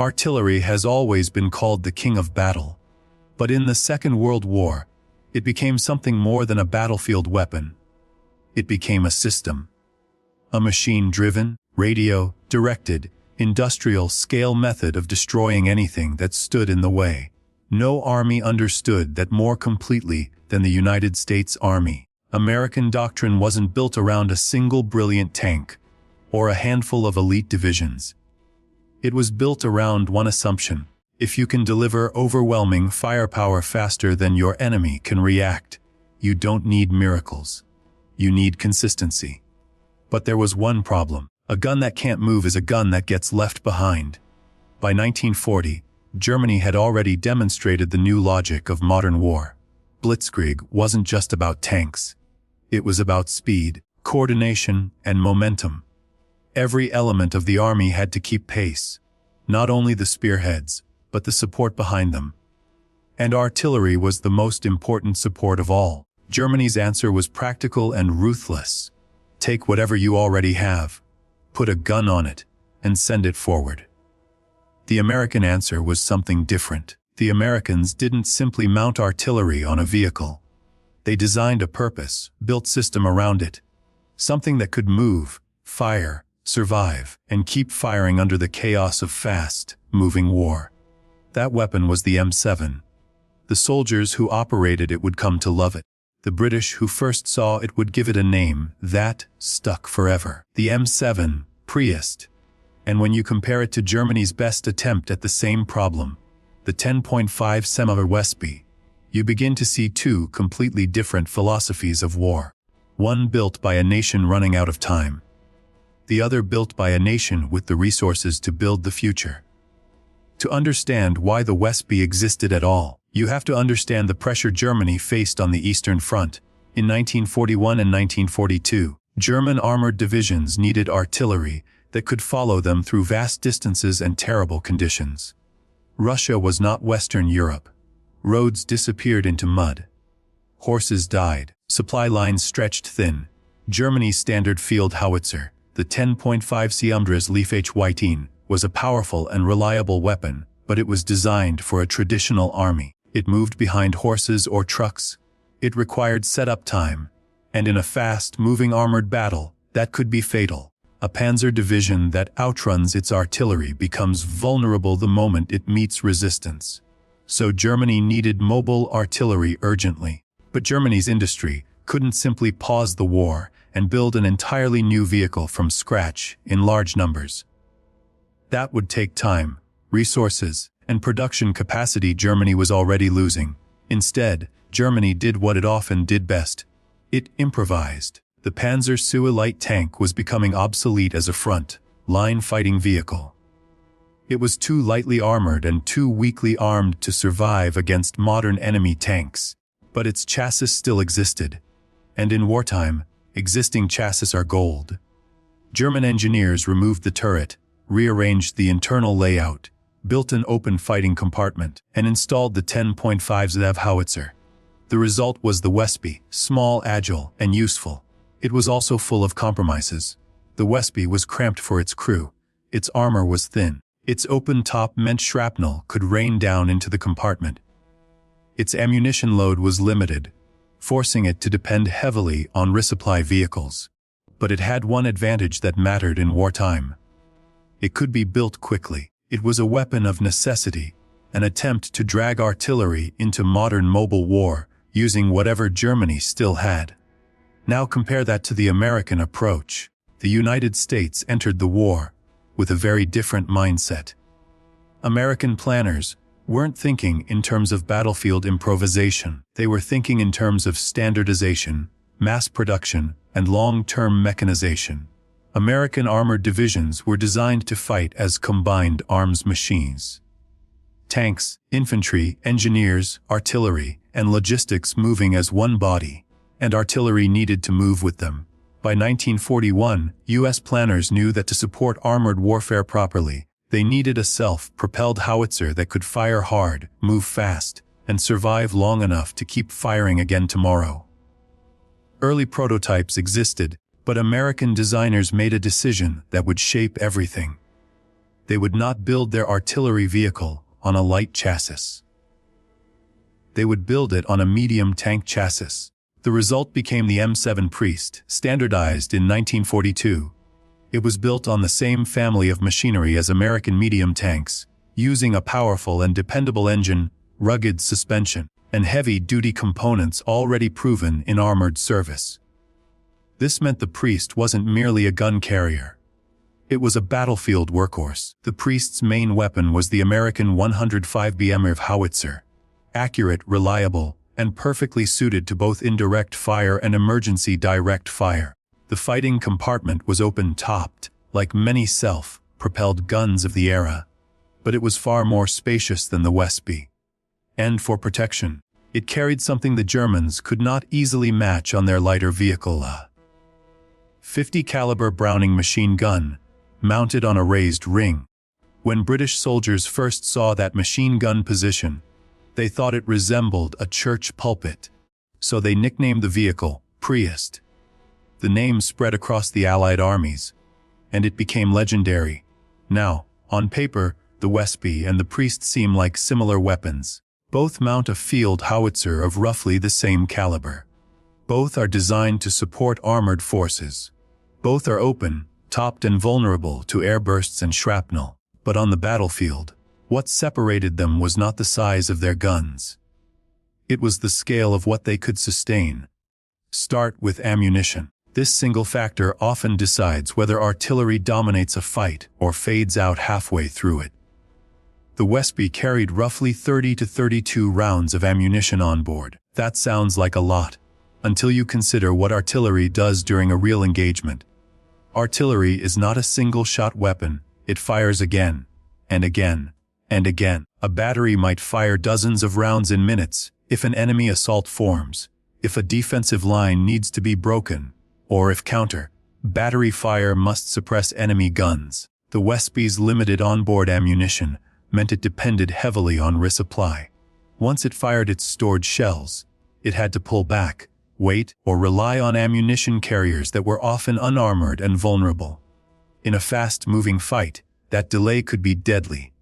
Artillery has always been called the king of battle. But in the Second World War, it became something more than a battlefield weapon. It became a system. A machine-driven, radio-directed, industrial-scale method of destroying anything that stood in the way. No army understood that more completely than the United States Army. American doctrine wasn't built around a single brilliant tank or a handful of elite divisions. It was built around one assumption: if you can deliver overwhelming firepower faster than your enemy can react, you don't need miracles. You need consistency. But there was one problem. A gun that can't move is a gun that gets left behind. By 1940, Germany had already demonstrated the new logic of modern war. Blitzkrieg wasn't just about tanks. It was about speed, coordination, and momentum. Every element of the army had to keep pace. Not only the spearheads, but the support behind them. And artillery was the most important support of all. Germany's answer was practical and ruthless. Take whatever you already have, put a gun on it, and send it forward. The American answer was something different. The Americans didn't simply mount artillery on a vehicle. They designed a purpose-built system around it. Something that could move, fire, survive, and keep firing under the chaos of fast-moving war. That weapon was the M7. The soldiers who operated it would come to love it. The British who first saw it would give it a name that stuck forever. The M7, Priest. And when you compare it to Germany's best attempt at the same problem, the 10.5 cm Wespe, you begin to see two completely different philosophies of war. One built by a nation running out of time. The other built by a nation with the resources to build the future. To understand why the Wespe existed at all, you have to understand the pressure Germany faced on the Eastern Front. In 1941 and 1942, German armored divisions needed artillery that could follow them through vast distances and terrible conditions. Russia was not Western Europe. Roads disappeared into mud. Horses died. Supply lines stretched thin. Germany's standard field howitzer, the 10.5 cm Leaf-H-18, was a powerful and reliable weapon, but it was designed for a traditional army. It moved behind horses or trucks. It required setup time. And in a fast-moving armored battle, that could be fatal. A panzer division that outruns its artillery becomes vulnerable the moment it meets resistance. So Germany needed mobile artillery urgently. But Germany's industry couldn't simply pause the war and build an entirely new vehicle from scratch in large numbers. That would take time, resources, and production capacity Germany was already losing. Instead, Germany did what it often did best. It improvised. The Panzer II light tank was becoming obsolete as a front-line fighting vehicle. It was too lightly armored and too weakly armed to survive against modern enemy tanks. But its chassis still existed. And in wartime, existing chassis are gold. German engineers removed the turret, rearranged the internal layout, built an open fighting compartment, and installed the 10.5 ZEV howitzer. The result was the Wespe, small, agile, and useful. It was also full of compromises. The Wespe was cramped for its crew. Its armor was thin. Its open top meant shrapnel could rain down into the compartment. Its ammunition load was limited, forcing it to depend heavily on resupply vehicles. But it had one advantage that mattered in wartime. It could be built quickly. It was a weapon of necessity, an attempt to drag artillery into modern mobile war using whatever Germany still had. Now compare that to the American approach. The United States entered the war with a very different mindset. American planners weren't thinking in terms of battlefield improvisation. They were thinking in terms of standardization, mass production, and long-term mechanization. American armored divisions were designed to fight as combined arms machines. Tanks, infantry, engineers, artillery, and logistics moving as one body, and artillery needed to move with them. By 1941, U.S. planners knew that to support armored warfare properly, they needed a self-propelled howitzer that could fire hard, move fast, and survive long enough to keep firing again tomorrow. Early prototypes existed, but American designers made a decision that would shape everything. They would not build their artillery vehicle on a light chassis. They would build it on a medium tank chassis. The result became the M7 Priest, standardized in 1942. It was built on the same family of machinery as American medium tanks, using a powerful and dependable engine, rugged suspension, and heavy-duty components already proven in armored service. This meant the Priest wasn't merely a gun carrier. It was a battlefield workhorse. The Priest's main weapon was the American 105 mm howitzer, accurate, reliable, and perfectly suited to both indirect fire and emergency direct fire. The fighting compartment was open-topped, like many self-propelled guns of the era, but it was far more spacious than the WWII. And for protection, it carried something the Germans could not easily match on their lighter vehicle, a 50 caliber Browning machine gun, mounted on a raised ring. When British soldiers first saw that machine gun position, they thought it resembled a church pulpit, so they nicknamed the vehicle Priest. The name spread across the Allied armies, and it became legendary. Now, on paper, the WWII and the Priest seem like similar weapons. Both mount a field howitzer of roughly the same caliber. Both are designed to support armored forces. Both are open, topped, and vulnerable to airbursts and shrapnel. But on the battlefield, what separated them was not the size of their guns. It was the scale of what they could sustain. Start with ammunition. This single factor often decides whether artillery dominates a fight or fades out halfway through it. The WWII carried roughly 30 to 32 rounds of ammunition on board. That sounds like a lot, until you consider what artillery does during a real engagement. Artillery is not a single-shot weapon. It fires again, and again, and again. A battery might fire dozens of rounds in minutes if an enemy assault forms, if a defensive line needs to be broken, or if battery fire must suppress enemy guns. The WWII's limited onboard ammunition meant it depended heavily on resupply. Once it fired its stored shells, it had to pull back, wait, or rely on ammunition carriers that were often unarmored and vulnerable. In a fast-moving fight, that delay could be deadly.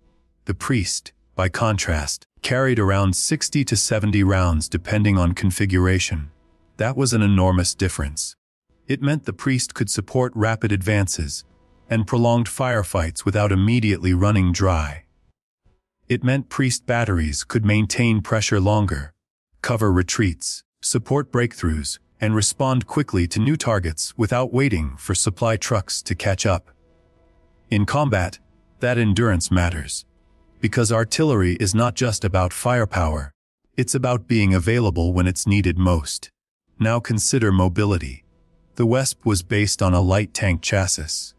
The Priest, by contrast, carried around 60 to 70 rounds depending on configuration. That was an enormous difference. It meant the Priest could support rapid advances and prolonged firefights without immediately running dry. It meant Priest batteries could maintain pressure longer, cover retreats, support breakthroughs, and respond quickly to new targets without waiting for supply trucks to catch up. In combat, that endurance matters, because artillery is not just about firepower, it's about being available when it's needed most. Now consider mobility. The WWII was based on a light tank chassis.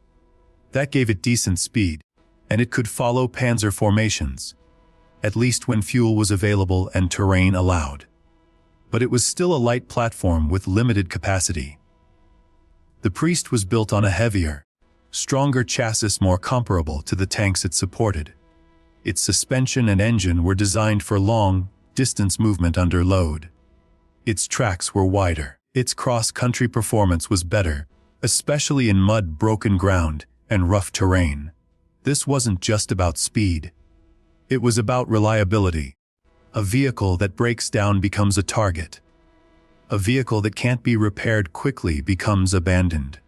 That gave it decent speed, and it could follow panzer formations, at least when fuel was available and terrain allowed. But it was still a light platform with limited capacity. The Priest was built on a heavier, stronger chassis more comparable to the tanks it supported. Its suspension and engine were designed for long-distance movement under load. Its tracks were wider. Its cross-country performance was better, especially in mud, broken ground, and rough terrain. This wasn't just about speed. It was about reliability. A vehicle that breaks down becomes a target. A vehicle that can't be repaired quickly becomes abandoned.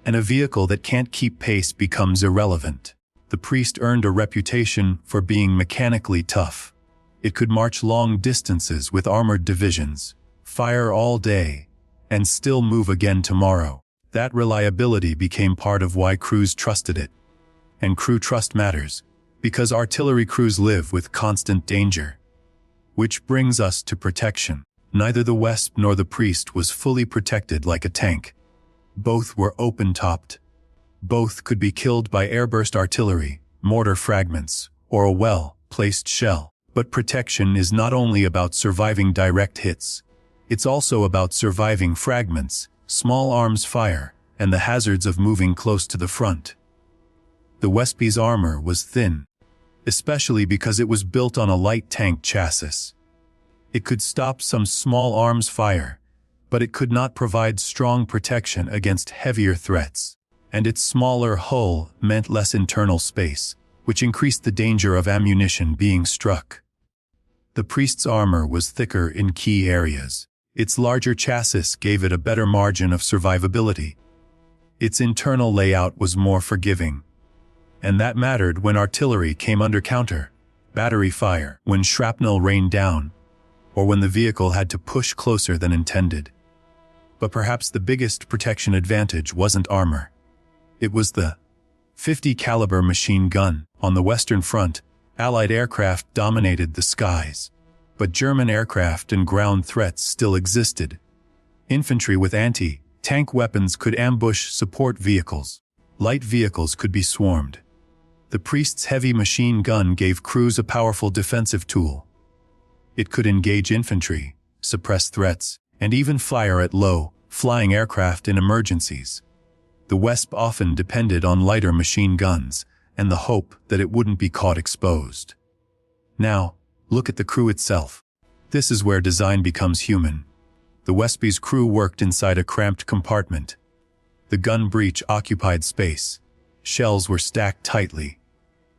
And a vehicle that can't keep pace becomes irrelevant. The Priest earned a reputation for being mechanically tough. It could march long distances with armored divisions, fire all day, and still move again tomorrow. That reliability became part of why crews trusted it. And crew trust matters, because artillery crews live with constant danger. Which brings us to protection. Neither the WWII nor the Priest was fully protected like a tank. Both were open-topped. Both could be killed by airburst artillery, mortar fragments, or a well-placed shell. But protection is not only about surviving direct hits. It's also about surviving fragments, small arms fire, and the hazards of moving close to the front. The WWII's armor was thin, especially because it was built on a light tank chassis. It could stop some small arms fire, but it could not provide strong protection against heavier threats. And its smaller hull meant less internal space, which increased the danger of ammunition being struck. The priest's armor was thicker in key areas. Its larger chassis gave it a better margin of survivability. Its internal layout was more forgiving. And that mattered when artillery came under counter, battery fire, when shrapnel rained down, or when the vehicle had to push closer than intended. But perhaps the biggest protection advantage wasn't armor. It was the .50 caliber machine gun. On the Western Front, Allied aircraft dominated the skies. But German aircraft and ground threats still existed. Infantry with anti-tank weapons could ambush support vehicles. Light vehicles could be swarmed. The priest's heavy machine gun gave crews a powerful defensive tool. It could engage infantry, suppress threats, and even fire at low-flying aircraft in emergencies. The WWII often depended on lighter machine guns and the hope that it wouldn't be caught exposed. Now, look at the crew itself. This is where design becomes human. The WWII's crew worked inside a cramped compartment. The gun breech occupied space. Shells were stacked tightly.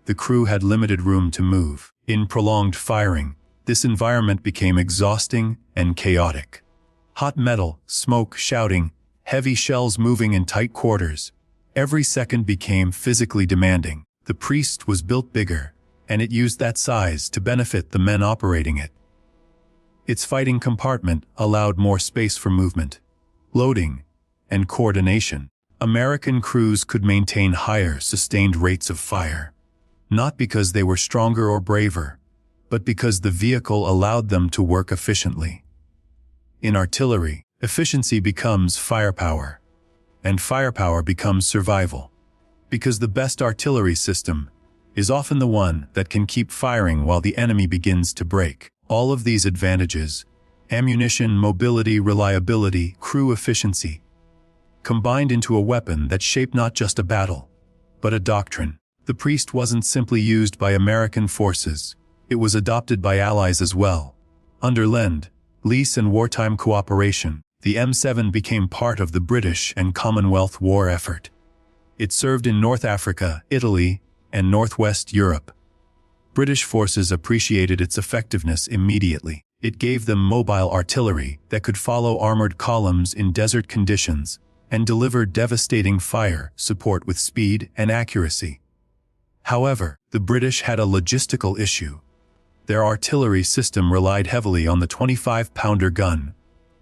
The crew had limited room to move. In prolonged firing, this environment became exhausting and chaotic. Hot metal, smoke, shouting, heavy shells moving in tight quarters. Every second became physically demanding. The priest was built bigger, and it used that size to benefit the men operating it. Its fighting compartment allowed more space for movement, loading, and coordination. American crews could maintain higher, sustained rates of fire, not because they were stronger or braver, but because the vehicle allowed them to work efficiently. In artillery, efficiency becomes firepower, and firepower becomes survival, because the best artillery system is often the one that can keep firing while the enemy begins to break. All of these advantages, ammunition, mobility, reliability, crew efficiency, combined into a weapon that shaped not just a battle, but a doctrine. The priest wasn't simply used by American forces, it was adopted by allies as well. Under Lend-Lease and wartime cooperation, the M7 became part of the British and Commonwealth war effort. It served in North Africa, Italy, and Northwest Europe. British forces appreciated its effectiveness immediately. It gave them mobile artillery that could follow armored columns in desert conditions and deliver devastating fire support with speed and accuracy. However, the British had a logistical issue. Their artillery system relied heavily on the 25-pounder gun,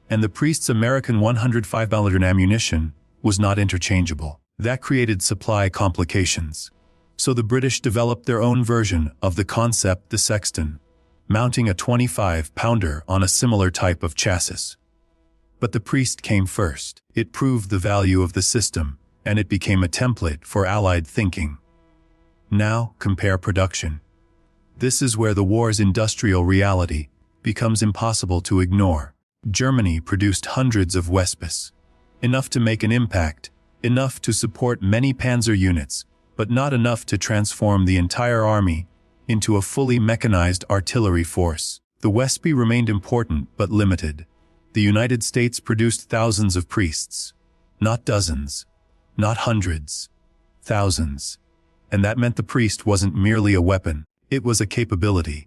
and the priest's American 105-pounder ammunition was not interchangeable. That created supply complications. So the British developed their own version of the concept, the sexton, mounting a 25-pounder on a similar type of chassis. But the priest came first. It proved the value of the system, and it became a template for Allied thinking. Now, compare production. This is where the war's industrial reality becomes impossible to ignore. Germany produced hundreds of WWIIs, enough to make an impact, enough to support many panzer units, but not enough to transform the entire army into a fully mechanized artillery force. The WWII remained important but limited. The United States produced thousands of priests, not dozens, not hundreds, thousands. And that meant the priest wasn't merely a weapon, it was a capability.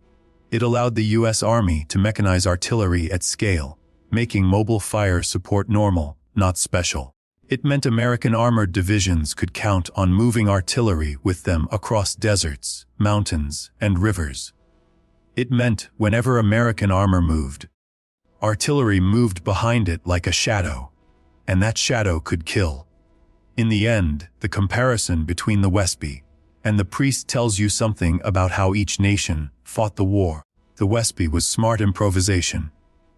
It allowed the U.S. Army to mechanize artillery at scale, making mobile fire support normal, not special. It meant American armored divisions could count on moving artillery with them across deserts, mountains, and rivers. It meant whenever American armor moved, artillery moved behind it like a shadow, and that shadow could kill. In the end, the comparison between the WWII and the priest tells you something about how each nation fought the war. The WWII was smart improvisation.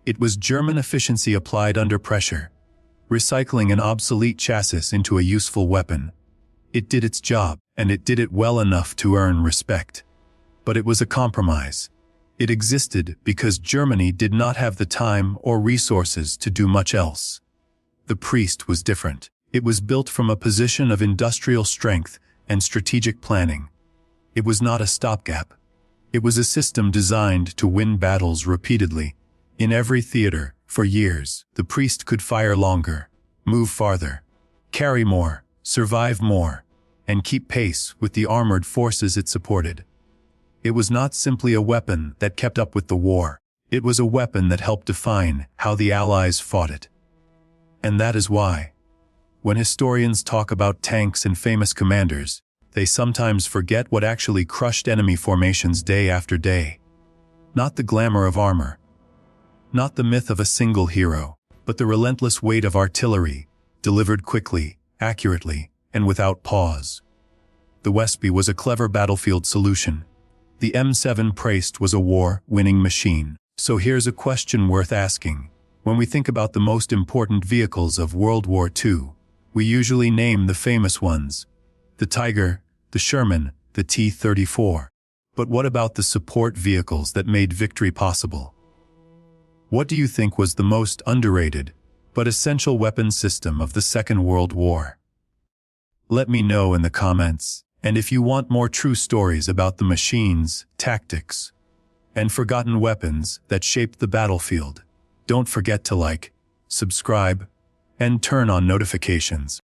It was German efficiency applied under pressure, recycling an obsolete chassis into a useful weapon. It did its job, and it did it well enough to earn respect. But it was a compromise. It existed because Germany did not have the time or resources to do much else. The priest was different. It was built from a position of industrial strength and strategic planning. It was not a stopgap. It was a system designed to win battles repeatedly, in every theater, for years. The priest could fire longer, move farther, carry more, survive more, and keep pace with the armored forces it supported. It was not simply a weapon that kept up with the war. It was a weapon that helped define how the Allies fought it. And that is why, when historians talk about tanks and famous commanders, they sometimes forget what actually crushed enemy formations day after day. Not the glamour of armor, not the myth of a single hero, but the relentless weight of artillery, delivered quickly, accurately, and without pause. The Westby was a clever battlefield solution. The M7 Priest was a war-winning machine. So here's a question worth asking. When we think about the most important vehicles of World War II, we usually name the famous ones: the Tiger, the Sherman, the T-34. But what about the support vehicles that made victory possible? What do you think was the most underrated, but essential weapon system of the Second World War? Let me know in the comments, and if you want more true stories about the machines, tactics, and forgotten weapons that shaped the battlefield, don't forget to like, subscribe, and turn on notifications.